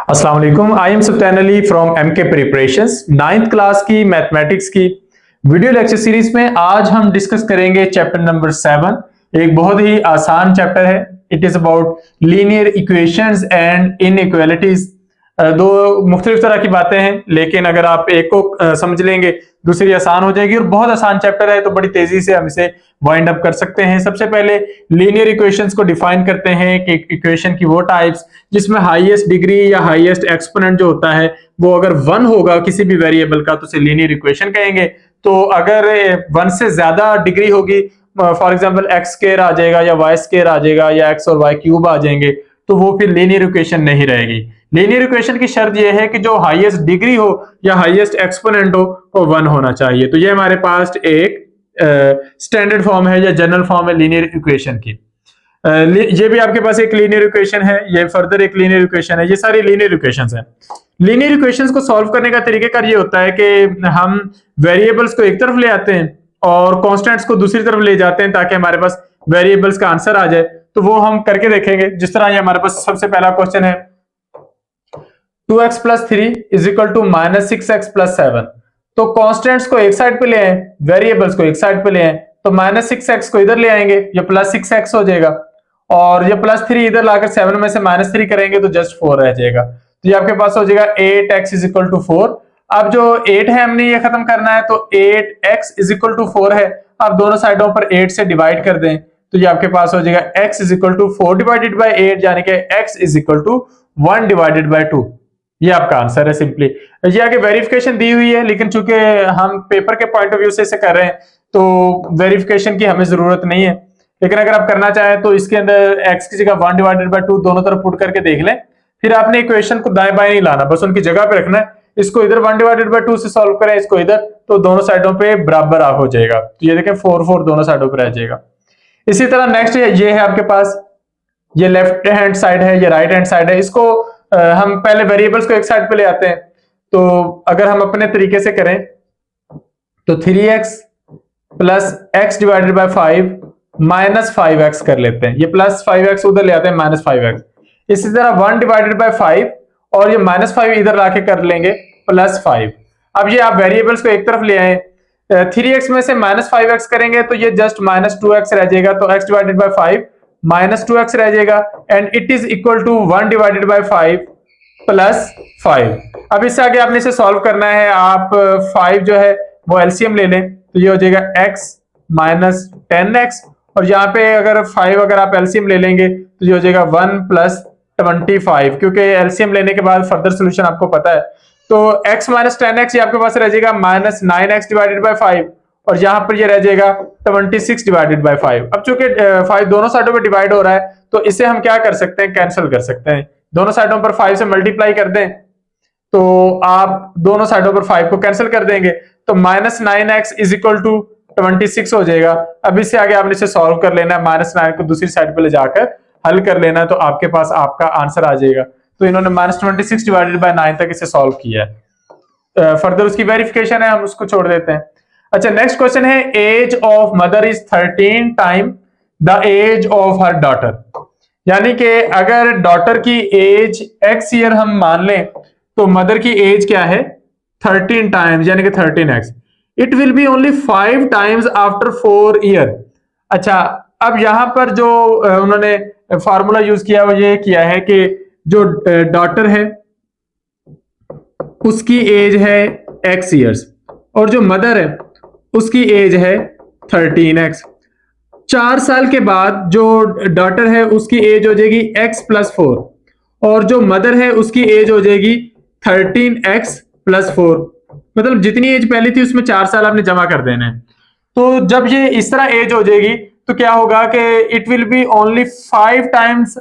अस्सलाम वालेकुम। I am Sultan Ali from MK preparations. 9th class की मैथमेटिक्स की वीडियो लेक्चर सीरीज में आज हम डिस्कस करेंगे चैप्टर नंबर 7। एक बहुत ही आसान चैप्टर है। It is about linear equations and inequalities. दो मुख्तलिफ तरह की बातें हैं, लेकिन अगर आप एक को समझ लेंगे दूसरी आसान हो जाएगी। और बहुत आसान चैप्टर है तो बड़ी तेजी से हम इसे वाइंड अप कर सकते हैं। सबसे पहले लीनियर इक्वेशंस को डिफाइन करते हैं कि इक्वेशन की वो टाइप्स जिसमें हाईएस्ट डिग्री या हाईएस्ट एक्सपोनेंट जो होता है वो अगर 1 होगा किसी भी वेरिएबल का तो उसे लीनियर इक्वेशन कहेंगे। तो अगर 1 से ज्यादा डिग्री होगी, फॉर एग्जांपल एक्स स्क्वायर आ जाएगा या वाई स्क्वायर आ जाएगा या एक्स और वाई क्यूब आ जाएंगे, तो वो फिर लीनियर इक्वेशन नहीं रहेगी। लीनियर इक्वेशन की शर्त यह है कि जो हाईएस्ट डिग्री हो या हाईएस्ट एक्सपोनेंट हो वो 1 होना चाहिए। तो ये हमारे पास एक स्टैंडर्ड फॉर्म है या जनरल फॉर्म है लीनियर इक्वेशन की। ये भी आपके पास एक लीनियर इक्वेशन है, ये फर्दर एक लीनियर इक्वेशन है। ये सारी लीनियर इक्वेशंस हैं। लीनियर इक्वेशंस को सॉल्व करने का तरीकेकार ये होता है कि हम वेरिएबल्स को एक तरफ ले आते हैं और कांस्टेंट्स को दूसरी तरफ ले जाते हैं ताकि हमारे पास वेरिएबल्स का आंसर आ जाए। तो वो हम करके देखेंगे। जिस तरह ये हमारे पास सबसे पहला क्वेश्चन है 2x + 3 = -6x + 7। तो कांस्टेंट्स को एक साइड पे ले आए, वेरिएबल्स को एक साइड पे ले आए, तो -6x को इधर ले आएंगे, ये +6x हो जाएगा। और ये +3 इधर लाकर 7 में से -3 करेंगे तो जस्ट 4 रह जाएगा। तो ये आपके पास हो जाएगा 8x = 4। अब जो 8 है हमने ये खत्म करना है, तो 8x = 4 है। अब दोनों साइडों पर 8 से डिवाइड कर दें तो ये आपके पास हो जाएगा x = 4 / 8 यानी कि x = 1 / 2। ये आपका आंसर है सिंपली। ये आगे वेरिफिकेशन दी हुई है, लेकिन चूंकि हम पेपर के पॉइंट ऑफ व्यू से इसे कर रहे हैं तो वेरिफिकेशन की हमें जरूरत नहीं है। लेकिन अगर आप करना चाहें तो इसके अंदर x की जगह 1 / 2 दोनों तरफ पुट करके देख लें। फिर आपने इक्वेशन को दाएं बाएं नहीं लाना, बस उनकी जगह पे रखना है। इसको इधर 1 / 2 से सॉल्व करें, इसको इधर, तो दोनों साइडों पे बराबर हो जाएगा। तो ये देखें 4 दोनों साइडों पे रह जाएगा। इसी तरह नेक्स्ट ये है आपके पास, ये लेफ्ट हैंड साइड है, ये राइट हैंड साइड है। इसको हम पहले वेरिएबल्स को एक साइड पे ले आते हैं। तो अगर हम अपने तरीके से करें तो 3x + x / 5 - 5x कर लेते हैं। ये +5x उधर ले आते हैं, -5x। इसी तरह 1 / 5 और ये -5 इधर लाके कर लेंगे +5। अब ये आप वेरिएबल्स को एक तरफ ले आए, 3x में से -5x करेंगे तो ये जस्ट -2x रह जाएगा। तो x / 5 -2x रह जाएगा and it is equal to 1 / 5 + 5। अब इससे आगे आपने इसे सॉल्व करना है। आप 5 जो है वो एलसीएम ले लें, तो ये हो जाएगा x - 10x। और यहाँ पे अगर 5 अगर आप एलसीएम ले लेंगे तो ये हो जाएगा 1 + 25, क्योंकि एलसीएम लेने के बाद फर्दर सोल्यूशन आपको पता है। तो x - 10x ये आपके पास रह जाएगा -9x / 5 और यहां पर ये रह जाएगा 26 / 5। अब चूंकि 5 दोनों साइडों पे डिवाइड हो रहा है तो इसे हम क्या कर सकते हैं, कैंसिल कर सकते हैं। दोनों साइडों पर 5 से मल्टीप्लाई कर दें तो आप दोनों साइडों पर 5 को कैंसिल कर देंगे, तो -9x = 26 हो जाएगा। अब इससे आगे आपने इसे सॉल्व कर लेना है, -9 को दूसरी साइड पे ले जाकर हल कर लेना है, तो आपके पास आपका आंसर आ जाएगा। तो इन्होंने -26 / 9 तक इसे सॉल्व किया है। फर्दर उसकी वेरिफिकेशन है, हम उसको छोड़ देते हैं। अच्छा, नेक्स्ट क्वेश्चन है age of mother is 13 time the age of her daughter. यानी कि अगर डॉटर की एज x ईयर हम मान लें तो मदर की एज क्या है 13 टाइम्स यानी कि 13x। It will be only 5 times after 4 year. अच्छा, अब यहां पर जो उन्होंने फार्मूला यूज किया वो ये किया है कि जो डॉटर है उसकी एज है x ईयर्स और जो मदर है उसकी एज है 13x। 4 साल के बाद जो डॉटर है उसकी एज हो जाएगी x + 4 और जो मदर है उसकी एज हो जाएगी 13x + 4। मतलब जितनी एज पहले थी उसमें 4 साल आपने जमा कर देना है। तो जब ये इस तरह एज हो जाएगी तो क्या होगा कि it will be only 5 times.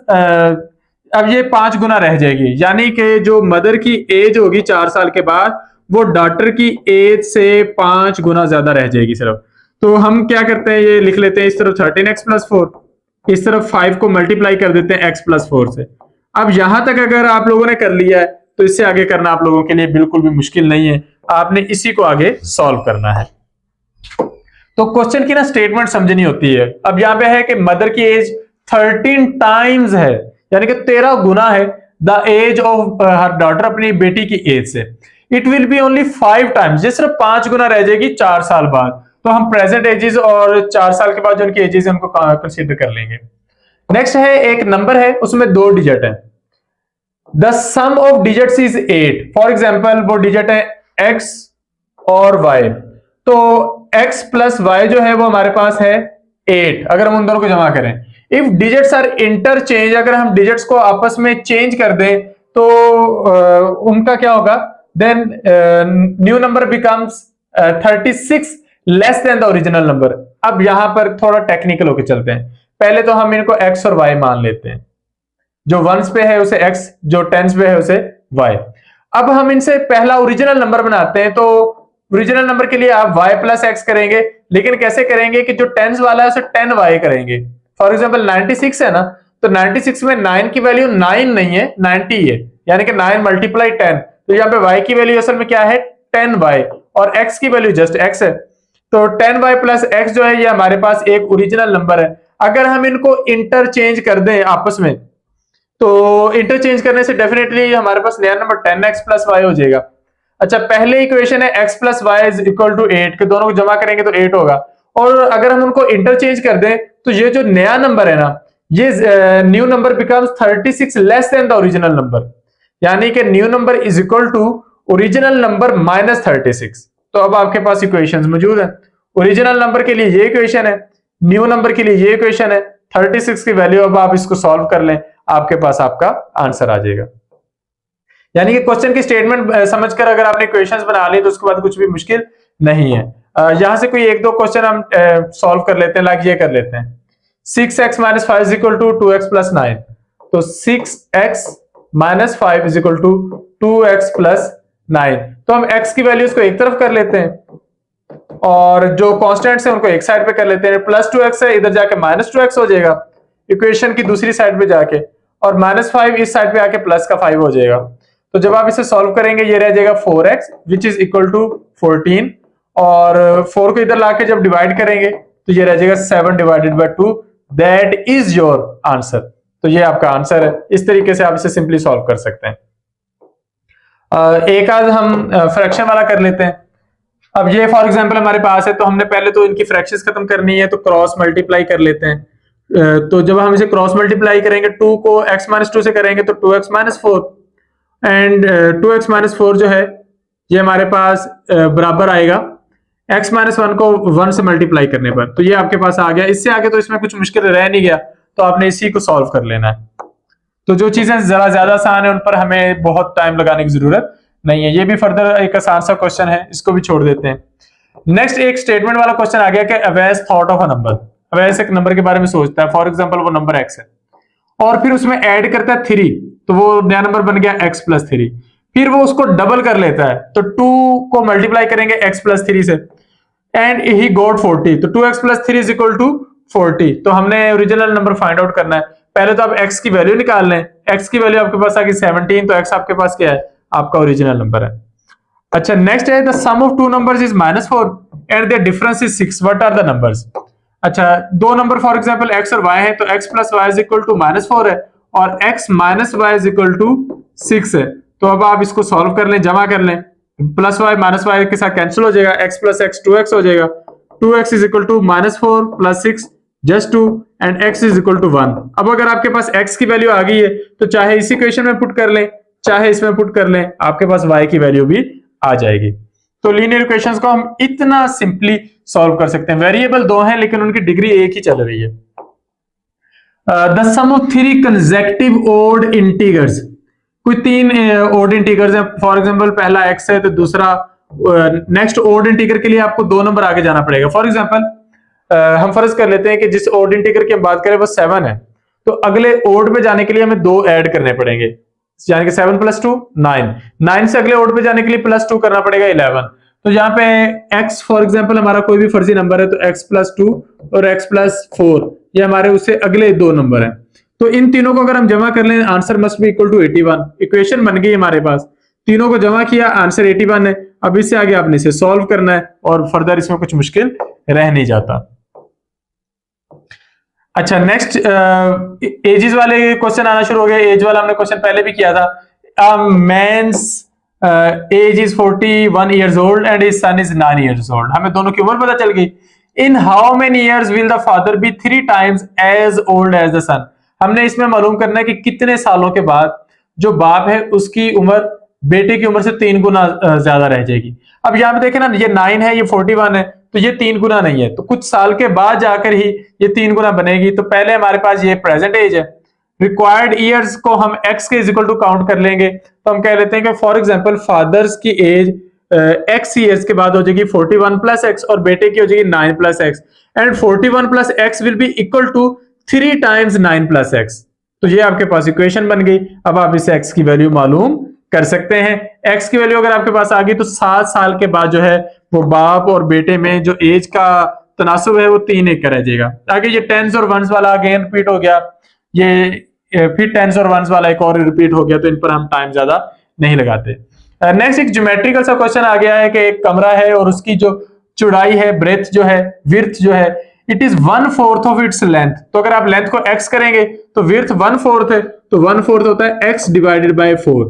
अब ये 5 गुना रह जाएगी, यानी कि जो मदर की एज होगी 4 साल के बाद वो डॉटर की एज से 5 गुना ज्यादा रह जाएगी सिर्फ। तो हम क्या करते हैं, ये लिख लेते हैं इस तरफ 13x + 4, इस तरफ 5 को मल्टीप्लाई कर देते हैं x + 4 से। अब यहां तक अगर आप लोगों ने कर लिया है तो इससे आगे करना आप लोगों के लिए बिल्कुल भी मुश्किल नहीं है, आपने इसी को आगे सॉल्व करना है। तो क्वेश्चन की ना स्टेटमेंट समझनी होती है। अब यहाँ पे है कि मदर की एज 13 टाइम्स है, यानी कि 13 गुना है the age of her daughter, अपनी बेटी की एज से, it will be only 5 times, ये सिर्फ 5 गुना रह जाएगी 4 साल बाद। तो हम प्रेजेंट एजेस और 4 साल के बाद जो उनकी एजेस है उनको कंसीडर कर लेंगे। नेक्स्ट है एक नंबर है, उसमें 2 डिजिट है। The sum of digits is 8। For example वो डिजिट है x और y, तो x प्लस y जो है वो हमारे पास है 8। अगर हम उन दोनों को जमा करें, इफ डिजिट्स आर इंटरचेंज, अगर हम डिजिट्स को आपस में चेंज कर दें तो उनका क्या होगा, then new number becomes 36 less than the original number. अब यहां पर थोड़ा टेक्निकल होकर चलते हैं। पहले तो हम इनको x और y मान लेते हैं, जो वंस पे है उसे x, जो टेंस पे है उसे y। अब हम इनसे पहला ओरिजिनल नंबर बनाते हैं, तो ओरिजिनल नंबर के लिए आप y प्लस एक्स करेंगे, लेकिन कैसे करेंगे कि जो टेंस वाला है उसे 10y करेंगे। फॉर एग्जाम्पल 96 है ना, तो 96 में 9 की वैल्यू 9 नहीं है, 90 है, यानी कि 9 मल्टीप्लाई 10। तो यहाँ पे y की वैल्यू असल में क्या है, 10y, और x की वैल्यू जस्ट x है। तो 10y प्लस एक्स जो है ये हमारे पास एक ओरिजिनल नंबर है। अगर हम इनको इंटरचेंज कर दें आपस में, तो इंटरचेंज करने से डेफिनेटली हमारे पास नया नंबर 10x प्लस वाई हो जाएगा। अच्छा, पहले इक्वेशन है x plus y is equal to 8, के दोनों को जमा करेंगे तो 8 होगा। और अगर हम उनको इंटरचेंज कर दें तो ये जो नया नंबर है ना, ये new number becomes 36 less than the original number, यानी कि new number is equal to original number minus 36। तो अब आपके पास इक्वेशंस मौजूद है। ओरिजिनल नंबर के लिए ये इक्वेशन है, न्यू नंबर के लिए ये इक्वेशन है, 36 की वैल्यू। अब आप इसको सॉल्व कर लें, आपके पास आपका आंसर आ जाएगा। यानी कि क्वेश्चन की स्टेटमेंट समझकर अगर आपने इक्वेशंस बना ली तो उसके बाद कुछ भी मुश्किल नहीं है। यहां से कोई एक दो क्वेश्चन हम सॉल्व कर लेते हैं, लाइक ये कर लेते हैं 6x minus 5 is equal to 2x plus 9। तो 6x minus 5 is equal to 2x plus 9। तो हम x की वैल्यूज को एक तरफ कर लेते हैं और जो कॉन्स्टेंट्स है उनको एक साइड पे कर लेते हैं। प्लस 2x है, इधर जाके माइनस 2x हो जाएगा इक्वेशन की दूसरी साइड पे जाके, और माइनस 5 इस साइड पे आके प्लस का 5 हो जाएगा। तो जब आप इसे सॉल्व करेंगे ये रह जाएगा 4x which is equal to 14, और 4 को इधर लाके जब डिवाइड करेंगे तो ये रह जाएगा 7 divided by 2, that is your answer. तो ये आपका आंसर है। इस तरीके से आप इसे सिंपली सॉल्व कर सकते हैं। एक आज हम फ्रैक्शन वाला कर लेते हैं। अब ये फॉर एग्जांपल हमारे पास है, तो हमने पहले तो इनकी फ्रैक्शंस खत्म करनी है, तो क्रॉस मल्टीप्लाई कर लेते हैं। तो जब हम इसे क्रॉस मल्टीप्लाई करेंगे 2 को x माइनस 2 से करेंगे तो 2x minus 4, and 2x minus 4 जो है ये हमारे पास बराबर आएगा x माइनस 1 को 1 से मल्टीप्लाई करने पर। तो ये आपके पास आ गया। इससे आगे तो इसमें कुछ मुश्किल रह नहीं गया, तो आपने इसी को सॉल्व कर लेना है। तो जो चीजें जरा ज्यादा आसान है उन पर हमें बहुत टाइम लगाने की जरूरत नहीं है। ये भी फर्दर एक आसान सा क्वेश्चन है, इसको भी छोड़ देते हैं। नेक्स्ट एक स्टेटमेंट वाला क्वेश्चन आ गया कि Awais thought of a number. Awais एक नंबर के बारे में सोचता है, फॉर एग्जांपल वो नंबर x है और फिर उसमें ऐड करता है 3, तो वो नया नंबर बन गया x प्लस 3। फिर वो उसको डबल कर लेता है, तो 2 को मल्टीप्लाई करेंगे x प्लस 3 से, एंड ही गॉट 40। तो 2x plus 3 is equal to 40। तो हमने ओरिजिनल नंबर फाइंड आउट करना है। पहले तो आप x की वैल्यू निकाल लें। x की वैल्यू आपके पास आ गई 17, तो x आपके पास क्या है, आपका ओरिजिनल नंबर है। अच्छा, नेक्स्ट है the sum of two numbers is -4 and their difference is 6, what are the numbers. अच्छा, दो नंबर फॉर एग्जांपल x और y है, तो x plus y is equal to -4 है और x minus y is equal to 6 है। तो अब आप इसको सॉल्व कर लें, जमा कर लें। प्लस y माइनस y के साथ कैंसिल हो जाएगा, x प्लस x 2x हो जाएगा। 2x is equal to -4 plus 6 just 2 and x is equal to 1। अब अगर आपके पास x की वैल्यू आ गई है तो चाहे इस इक्वेशन में पुट कर लें चाहे इसमें पुट कर लें, आपके पास y की वैल्यू भी आ जाएगी। तो लीनियर इक्वेशंस को हम इतना सिंपली सॉल्व कर सकते हैं। वेरिएबल दो हैं लेकिन उनकी डिग्री एक ही चल रही है। The sum of 3 consecutive odd integers. कोई 3 ओड इंटीजर्स हैं, फॉर एग्जांपल पहला x है तो दूसरा नेक्स्ट ओड इंटीजर के लिए आपको 2 नंबर आगे जाना पड़ेगा। फॉर एग्जांपल हम फर्ज कर लेते हैं कि जिस ओड इंटीजर की हम बात करें वो 7 है, तो अगले ओड में जाने के लिए हमें 2 ऐड करने पड़ेंगे, यानी कि 7 प्लस 2 9। 9 से अगले ओड पे जाने के लिए प्लस 2 करना पड़ेगा 11। तो यहाँ पे x फॉर एग्जांपल हमारा कोई भी फर्जी नंबर है, तो x प्लस 2 और x प्लस 4 ये हमारे उससे अगले 2 नंबर हैं। तो इन तीनों को अगर हम जमा कर लें, answer must be equal to 81। Equation बन गई हमारे पास, तीनों को जमा किया, आंसर 81 है। अब इससे आगे आपने इसे सॉल्व करना है और फर्दर इसमें कुछ मुश्किल रह नहीं जाता। अच्छा, नेक्स्ट एजेस वाले क्वेश्चन आना शुरू हो गए। एज वाला हमने क्वेश्चन पहले भी किया था। Man's age is 41 years old and his son is 9 years old। हमें दोनों की उम्र पता चल गई। In how many years will the father be 3 times as old as the son। हमने इसमें मालूम करना है कि कितने सालों के बाद जो बाप है उसकी उम्र बेटे की उम्र से 3 गुना ज्यादा रह जाएगी। अब यहाँ पे देखें ना, ये 9 है, ये 41 है, तो ये 3 गुना नहीं है, तो कुछ साल के बाद जाकर ही ये 3 गुना बनेगी। तो पहले हमारे पास ये प्रेजेंट एज है, रिक्वायर्ड ईयर्स को हम x के इक्वल टू काउंट कर लेंगे। तो हम कह लेते हैं कि फॉर एग्जांपल फादर्स की एज x ईयर्स के बाद हो जाएगी 41 प्लस x और बेटे की हो जाएगी 9 plus x and 41 plus x will be equal to 3 times 9 plus x। तो ये आपके पास इक्वेशन बन गई। अब आप इसे x की वैल्यू मालूम कर सकते हैं। x की वैल्यू अगर आपके पास आ गई तो 7 साल के बाद जो है वो बाप और बेटे में जो एज का तनासुब है वो 3 एक का रह जाएगा। आगे ये टेंस और वंस वाला अगेन रिपीट हो गया, ये फिर टेंस और वंस वाला एक और रिपीट हो गया, तो इन पर हम टाइम ज्यादा नहीं लगाते। नेक्स्ट एक ज्योमेट्रिकल सा क्वेश्चन आ गया है कि एक कमरा है और उसकी जो चौड़ाई है, ब्रेथ जो है, विड्थ जो है, it is 1/4 of its length. तो अगर आप लेंथ को x करेंगे तो विड्थ 1/4 है, तो 1/4 होता है x डिवाइडेड बाय 4।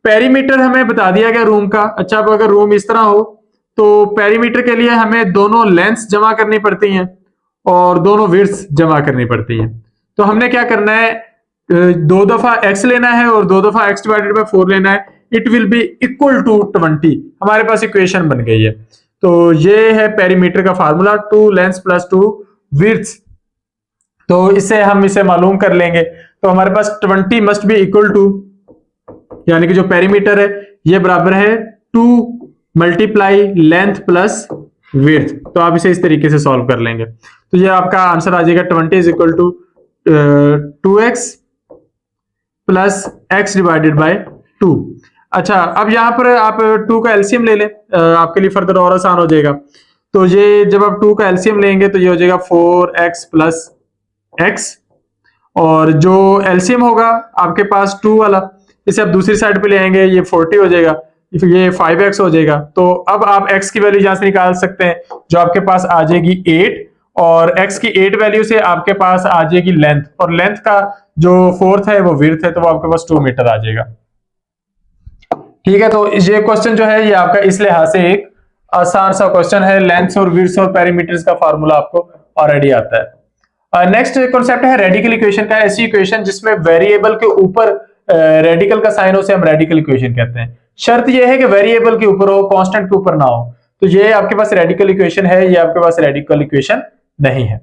पेरीमीटर हमें बता दिया गया रूम का। अच्छा, अब अगर रूम इस तरह हो तो पेरीमीटर के लिए हमें दोनों लेंथ्स जमा करनी पड़ती हैं और दोनों विड्थ्स जमा करनी पड़ती हैं। तो हमने क्या करना है, 2 दफा x लेना है और 2 दफा x डिवाइडेड बाय 4 लेना है। It will be equal to 20। हमारे पास इक्वेशन बन गई है। तो ये है पेरीमीटर का फार्मूला, 2 लेंथ्स प्लस 2 विड्थ्स। तो इससे हम इसे मालूम कर लेंगे। तो हमारे पास 20 मस्ट बी इक्वल टू, यानी कि जो पेरीमीटर है ये बराबर है 2 मल्टीप्लाई लेंथ प्लस विड्थ। तो आप इसे इस तरीके से सॉल्व कर लेंगे। तो ये आपका आंसर आ जाएगा 20 is equal to 2x plus x divided by 2। अच्छा, अब यहां पर आप 2 का एलसीएम ले लें, आपके लिए फर्दर और आसान हो जाएगा। तो ये जब आप 2 का एलसीएम लेंगे तो ये हो जाएगा 4x प्लस x, और जो एलसीएम होगा आपके पास 2 वाला, इसे आप दूसरी साइड पे ले आएंगे, ये 40 हो जाएगा, ये 5x हो जाएगा। तो अब आप x की वैल्यू यहां से निकाल सकते हैं, जो आपके पास आ जाएगी 8, और x की 8 वैल्यू से आपके पास आ जाएगी लेंथ, और लेंथ का जो 4th है वो विड्थ है, तो वो आपके पास 2 मीटर आ जाएगा। ठीक है, तो ये क्वेश्चन जो है ये आपका इस लिहाज से एक आसान सा क्वेश्चन है। लेंथ और विड्थ और पेरीमीटर्स का फार्मूला आपको ऑलरेडी आता है। नेक्स्ट कॉन्सेप्ट है रेडिकल इक्वेशन का। ऐसी इक्वेशन जिसमें वेरिएबल के ऊपर रेडिकल का साइन हो, उसे हम रेडिकल इक्वेशन कहते हैं। शर्त यह है कि वेरिएबल के ऊपर हो, कांस्टेंट के ऊपर ना हो। तो ये आपके पास रेडिकल इक्वेशन है, ये आपके पास रेडिकल इक्वेशन नहीं है।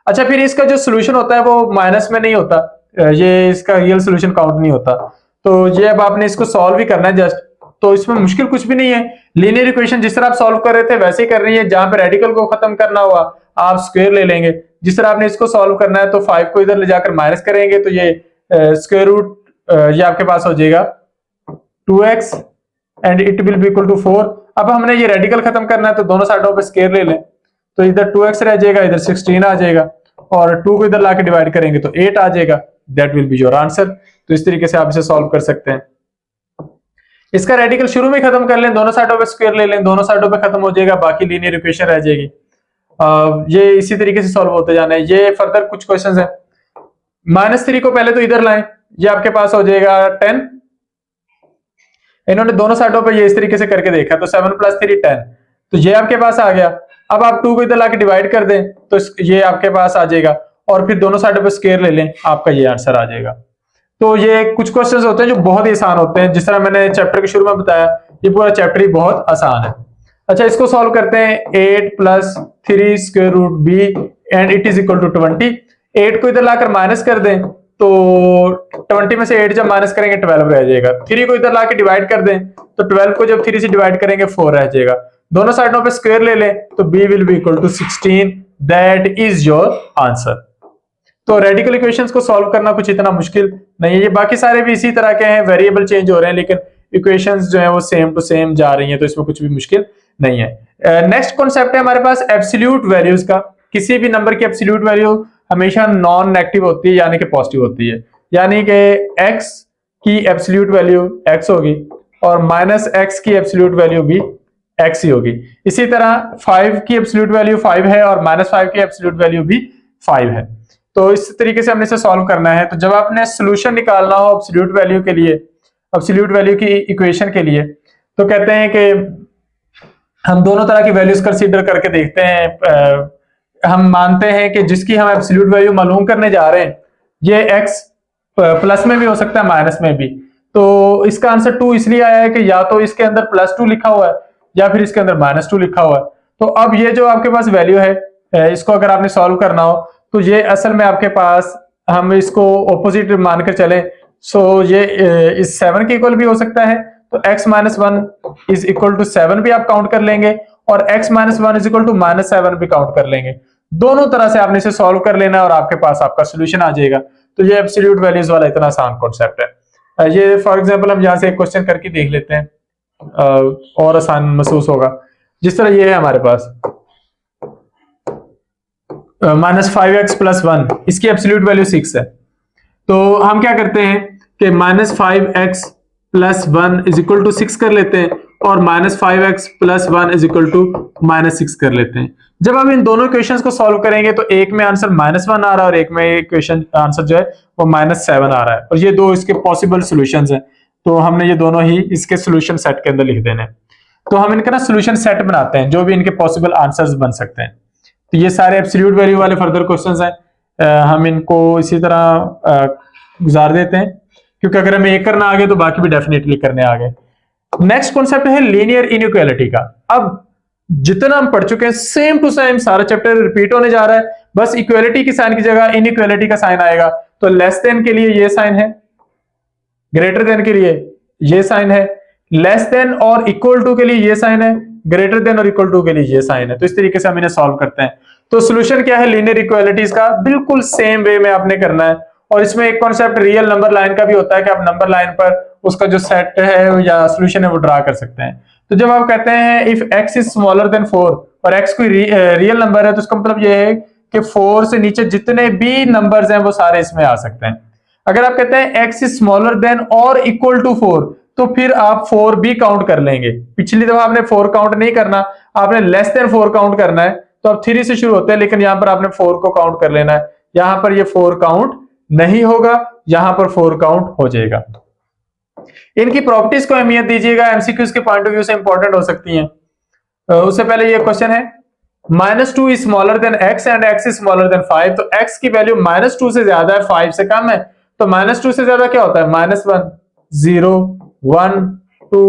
अच्छा, फिर इसका जो सोल्यूशन होता है वो माइनस में नहीं होता, ये इसका रियल सोल्यूशन काउंट नहीं होता। तो ये अब आपने इसको सॉल्व ही करना है जस्ट, तो इसमें मुश्किल कुछ भी नहीं है। लीनियर इक्वेशन जिस तरह आप सॉल्व कर रहे थे वैसे ही कर रही है। जहां पे रेडिकल को खत्म करना हुआ आप स्क्वायर ले लेंगे। जिस तरह आपने इसको सॉल्व करना है तो 5 को इधर ले जाकर माइनस करेंगे, तो ये स्क्वायर रूट ये आपके पास हो जाएगा 2x and it will be equal to 4। अब हमने ये रेडिकल खत्म करना है तो दोनों साइडों पे स्क्वायर ले लें, तो इधर 2x रह जाएगा, इधर 16 आ जाएगा, और 2 को इधर लाके डिवाइड करेंगे तो 8 आ जाएगा। That will be your answer. तो इस तरीके से आप इसे सॉल्व कर सकते हैं। इसका रेडिकल शुरू में खत्म कर लें, दोनों साइडों पे स्क्वायर ले लें, दोनों साइडों पे खत्म हो जाएगा, बाकी लीनियर इक्वेशन रह जाएगी। ये इसी तरीके से सॉल्व होते जाना है। ये फर्दर कुछ क्वेश्चंस हैं। -3 को पहले तो इधर लाएं, ये आपके पास हो जाएगा 10। इन्होंने दोनों साइडों पे ये इस तरीके से करके देखा, तो 7 + 3 10, तो ये आपके पास आ गया। अब आप 2 को इधर लाके डिवाइड कर दें तो ये आपके पास आ जाएगा, और फिर दोनों साइडों पे स्क्वायर ले लें, आपका ये आंसर आ जाएगा। तो ये कुछ क्वेश्चंस होते हैं जो बहुत ही आसान होते हैं। जिस तरह मैंने चैप्टर के शुरू में बताया, ये पूरा चैप्टर ही बहुत आसान है। अच्छा, इसको सॉल्व करते हैं। 8 + 3 square root b and it is equal to 20। 8 को इधर लाकर माइनस कर दें तो 20 में से 8 जब माइनस करेंगे 12 रह जाएगा। 3 को इधर लाके डिवाइड कर दें तो 12 को जब 3 से डिवाइड करेंगे 4 रह जाएगा। दोनों साइडों पे स्क्वायर ले लें तो b will be equal to 16। That is your answer. तो रेडिकल इक्वेशंस को सॉल्व करना कुछ इतना मुश्किल नहीं है। ये बाकी सारे भी इसी तरह के हैं, वेरिएबल चेंज हो रहे हैं लेकिन इक्वेशंस जो है वो सेम टू सेम जा रही हैं, तो इसमें कुछ भी मुश्किल नहीं है। नेक्स्ट कॉन्सेप्ट है हमारे पास एब्सोल्यूट वैल्यूज का। किसी भी नंबर की एब्सोल्यूट वैल्यू हमेशा नॉन नेगेटिव होती है, यानी कि पॉजिटिव होती है। यानी कि x की एब्सोल्यूट वैल्यू x होगी और -x की एब्सोल्यूट वैल्यू भी x ही होगी। इसी तरह 5 की एब्सोल्यूट वैल्यू 5 है और -5 की एब्सोल्यूट वैल्यू भी 5 है। तो इस तरीके से हमने इसे सॉल्व करना है। तो जब आपने सोल्यूशन निकालना हो एब्सोल्यूट वैल्यू के लिए, एब्सोल्यूट वैल्यू की इक्वेशन के लिए, तो कहते हैं कि हम दोनों तरह की वैल्यूज कंसीडर करके देखते हैं। हम मानते हैं कि जिसकी हम एब्सोल्यूट वैल्यू मालूम करने जा रहे हैं, ये x प्लस में भी हो सकता है माइनस में भी। तो इसका आंसर 2 इसलिए आया है कि या तो इसके अंदर +2 लिखा हुआ है या फिर इसके अंदर -2 लिखा हुआ है। तो अब ये जो आपके पास वैल्यू है, इसको अगर आपने सॉल्व करना हो तो ये असल में आपके पास, हम इसको ऑपोजिट मानकर चले, सो ये इस 7 के इक्वल भी हो सकता है। तो x - 1 इज इक्वल टू 7 भी आप काउंट कर लेंगे और x - 1 इज इक्वल टू -7 भी काउंट कर लेंगे। दोनों तरह से आपने इसे सॉल्व कर लेना है और आपके पास आपका सोल्यूशन आ जाएगा। तो ये एब्सोल्यूट वैल्यूज वाला इतना आसान कॉन्सेप्ट है। ये फॉर एग्जांपल हम यहाँ से एक क्वेश्चन करके देख लेते हैं, और आसान महसूस होगा। जिस तरह ये है हमारे पास -5x + 1, इसकी एब्सोल्यूट वैल्यू 6 है। तो हम क्या करते हैं कि -5x + 1 इज इक्वल टू 6 कर लेते हैं और -5x + 1 इज इक्वल टू -6 कर लेते हैं। जब हम इन दोनों इक्वेशंस को सॉल्व करेंगे तो एक में आंसर -1 आ रहा है और एक में इक्वेशन आंसर जो है वो -7 आ रहा है, और ये दो इसके पॉसिबल सॉल्यूशंस हैं। तो हमने ये दोनों ही इसके सॉल्यूशन सेट के अंदर लिख देने हैं। तो हम इनका ना सॉल्यूशन सेट बनाते हैं जो भी इनके पॉसिबल आंसर्स बन सकते हैं। तो ये सारे एब्सोल्यूट वैल्यू वाले फर्दर क्वेश्चंस हैं। हम इनको इसी तरह गुजार देते हैं, क्योंकि अगर हमें एक करना आ गया तो बाकी भी डेफिनेटली करने आ गए। नेक्स्ट कॉन्सेप्ट है लीनियर इनइक्वालिटी का। अब जितना हम पढ़ चुके हैं सेम टू सेम सारा चैप्टर रिपीट होने जा रहा है, बस इक्वालिटी की साइन की जगह इनइक्वालिटी का साइन आएगा। तो लेस देन के लिए ये साइन है, ग्रेटर देन के लिए ये साइन है, लेस देन और इक्वल टू के लिए ये साइन है, ग्रेटर देन और इक्वल टू के लिए ये साइन है। तो इस तरीके से हम इन्हें सॉल्व करते हैं। तो सॉल्यूशन क्या है लीनियर इक्वालिटीज का, बिल्कुल सेम वे में आपने करना है। और इसमें एक कॉन्सेप्ट रियल नंबर लाइन का भी होता है कि आप नंबर लाइन पर उसका जो सेट है या सॉल्यूशन है वो ड्रा कर सकते हैं। तो जब आप कहते हैं if x is smaller than 4 और x कोई रियल नंबर है, तो इसका मतलब ये है कि 4 से नीचे जितने भी नंबर्स हैं वो सारे इसमें आ सकते हैं। अगर आप कहते हैं x इज स्मॉलर देन और इक्वल टू 4, तो फिर आप 4 भी काउंट कर लेंगे। पिछली दफा आपने 4 काउंट नहीं करना, आपने लेस देन 4 काउंट करना है। तो आप 3 से शुरू होते हैं, लेकिन यहां पर आपने 4 को काउंट कर लेना है। यहां पर ये 4 काउंट नहीं होगा, यहां पर 4 काउंट हो जाएगा। इनकी प्रॉपर्टीज को अहमियत दीजिएगा, एमसीक्यूज के पॉइंट ऑफ व्यू से इंपॉर्टेंट हो सकती हैं। उससे पहले ये क्वेश्चन है -2 is smaller than x and x is smaller than 5। तो x की वैल्यू -2 से ज्यादा है, 5 से कम है। तो -2 से ज्यादा क्या होता है, -1, 0, 1, 2,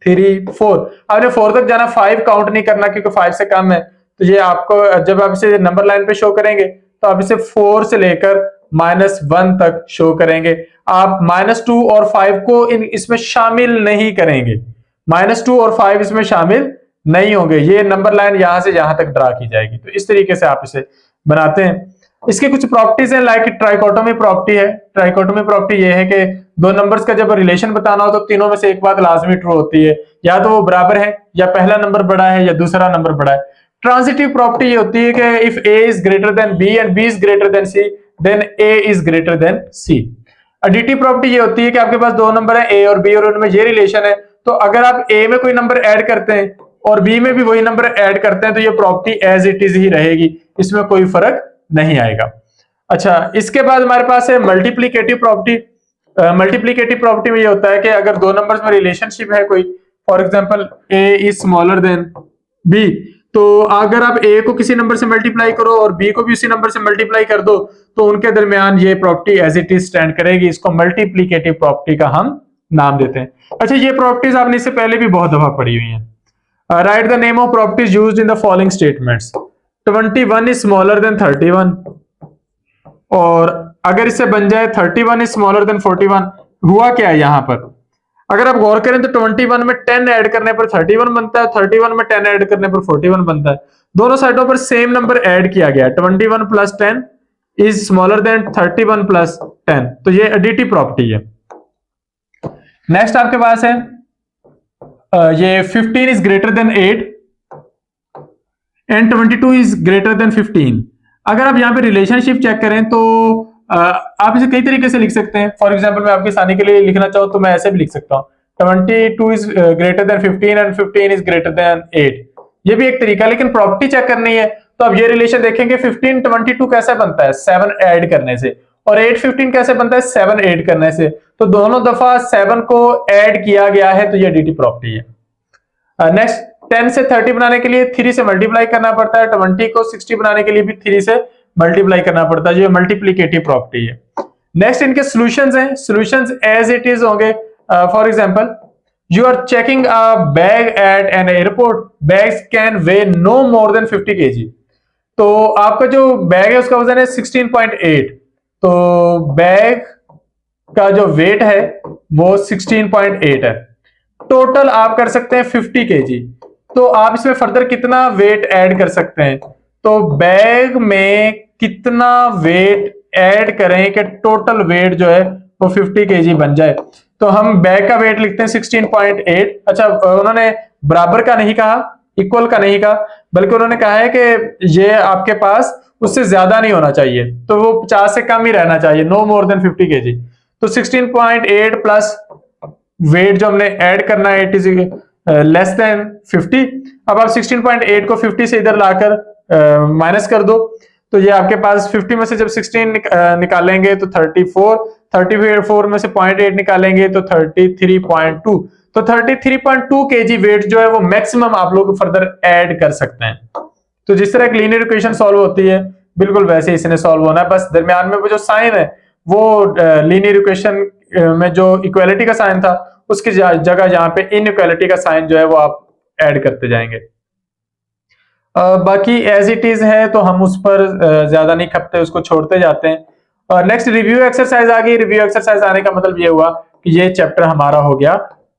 3, 4। आपने 4 तक जाना, 5 काउंट नहीं करना क्योंकि 5 से कम है। तो ये आपको जब आप इसे नंबर लाइन पे शो करेंगे तो आप इसे 4 से लेकर -1 तक शो करेंगे। आप -2 और 5 को इसमें शामिल नहीं करेंगे, -2 और 5 इसमें शामिल नहीं होंगे। ये नंबर लाइन यहां से यहां तक ड्रा की जाएगी। तो इस तरीके से आप इसे बनाते हैं। इसके कुछ प्रॉपर्टीज हैं, लाइक ट्राइकोटोमी प्रॉपर्टी है। ट्राइकोटोमी प्रॉपर्टी ये है कि दो नंबर्स का जब रिलेशन बताना हो तो तीनों में से एक बात लाजमी ट्रू होती है, या तो वो बराबर है, या पहला नंबर बड़ा है, या दूसरा नंबर बड़ा है। ट्रांजिटिव प्रॉपर्टी ये होती है कि if a is greater than b and b is greater than c, then a is greater than c। Additive property ये होती है कि आपके पास दो नंबर है a और b और उनमें ये रिलेशन है, तो अगर आप a में कोई नंबर ऐड करते हैं और b में भी वही नंबर ऐड करते हैं तो ये प्रॉपर्टी एज इट इज ही रहेगी, इसमें कोई फर्क नहीं आएगा। अच्छा, इसके बाद हमारे पास है मल्टीप्लिकेटिव प्रॉपर्टी। मल्टीप्लिकेटिव प्रॉपर्टी में ये होता है कि अगर दो नंबर्स में रिलेशनशिप है कोई, for example a is smaller than b, तो अगर आप a को किसी नंबर से मल्टीप्लाई करो और b को भी उसी नंबर से मल्टीप्लाई कर दो तो उनके दरमियान ये property as it is stand करेगी। इसको मल्टीप्लिकेटिव प्रॉपर्टी का हम नाम देते हैं। अच्छा, ये प्रॉपर्टीज आपने इससे पहले भी बहुत दफा पढ़ी हुई हैं। Right the name of properties used in the following statements. 21 is smaller than 31, और अगर इससे बन जाए 31 इज स्मॉलर देन 41। हुआ क्या है यहाँ पर, अगर आप गौर करें तो 21 में 10 ऐड करने पर 31 बनता है, 31 में 10 ऐड करने पर 41 बनता है। दोनों साइडों पर सेम नंबर ऐड किया गया है। 21 + 10 इज स्मॉलर देन 31 + 10। तो ये एडिटिव प्रॉपर्टी है। नेक्स्ट आपके पास है ये 15 is greater then 8 and 22 is greater then 15। अगर आप यहाँ पे रिलेशनशिप चेक करें तो आप इसे कई तरीके से लिख सकते हैं। फॉर एग्जांपल मैं आपकी आसानी के लिए लिखना चाहूँ तो मैं ऐसे भी लिख सकता हूँ 22 is greater then 15 and 15 is greater then 8। ये भी एक तरीका, लेकिन प्रॉपर्टी चेक करनी है तो अब ये रिलेशन देखेंगे 1522 कैसे बनता है 7 ऐड करने से, और 815 कैसे बनता है 7 ऐड करने से। तो दोनों दफा 7 को ऐड किया गया है, तो ये डीटी प्रॉपर्टी है। नेक्स्ट 10 से 30 बनाने के लिए 3 से मल्टीप्लाई करना पड़ता है, 20 को 60 बनाने के लिए भी 3 से मल्टीप्लाई करना पड़ता है, जो मल्टीप्लिकेटिव प्रॉपर्टी है। नेक्स्ट इनके सॉल्यूशंस हैं, सॉल्यूशंस एज इट इज होंगे। For example, you are checking a bag at an airport, bags can weigh no more than 50 kg। तो आपका जो बैग है उसका वजन है 16.8, तो बैग का जो वेट है वो 16.8 है। टोटल आप कर सकते हैं 50 kg। तो आप इसमें फर्दर कितना वेट ऐड कर सकते हैं, तो बैग में कितना वेट ऐड करें कि टोटल वेट जो है वो 50 kg बन जाए। तो हम बैग का वेट लिखते हैं 16.8। अच्छा, उन्होंने बराबर का नहीं कहा, इक्वल का नहीं कहा, बल्कि उन्होंने कहा है कि ये आपके पास उससे ज्यादा नहीं होना चाहिए, तो वो 50 से कम ही रहना चाहिए, नो मोर देन 50 kg। तो 16.8 प्लस वेट जो हमने ऐड करना है इट इज लेस देन 50। अब आप 16.8 को 50 से इधर लाकर माइनस कर दो, तो ये आपके पास 50 में से जब 16 निकालेंगे तो 34 में से 0.8 निकालेंगे तो 33.2। तो 33.2 kg वेट जो है वो मैक्सिमम आप लोग फर्दर ऐड कर सकते हैं। तो जिस तरह एक लीनियर इक्वेशन सॉल्व होती है बिल्कुल वैसे ही इसने सॉल्व होना है, बस दरमियान में वो जो साइन है वो लीनियर इक्वेशन में जो इक्वालिटी का साइन था उसकी जगह जहां पे इनइक्वालिटी का साइन जो है वो आप ऐड करते जाएंगे। बाकी एज इट इज है तो हम उस पर ज्यादा नहीं खपते, उसको छोड़ते जाते हैं। और नेक्स्ट रिव्यू एक्सरसाइज आ गई। रिव्यू एक्सरसाइज आने का मतलब ये हुआ कि ये चैप्टर हमारा हो गया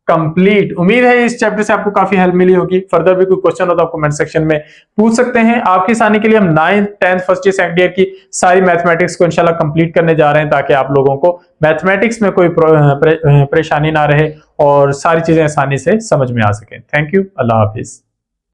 कंप्लीट। उम्मीद है इस चैप्टर से आपको काफी हेल्प मिली होगी। फर्दर भी कोई क्वेश्चन हो तो आप कमेंट सेक्शन में पूछ सकते हैं। आपकी आसानी के लिए हम 9th 10th first year second year की सारी मैथमेटिक्स को इंशाल्लाह कंप्लीट करने जा रहे हैं, ताकि आप लोगों को मैथमेटिक्स में कोई परेशानी ना रहे और सारी चीजें आसानी से समझ में आ सके। Thank you, Allah Hafiz.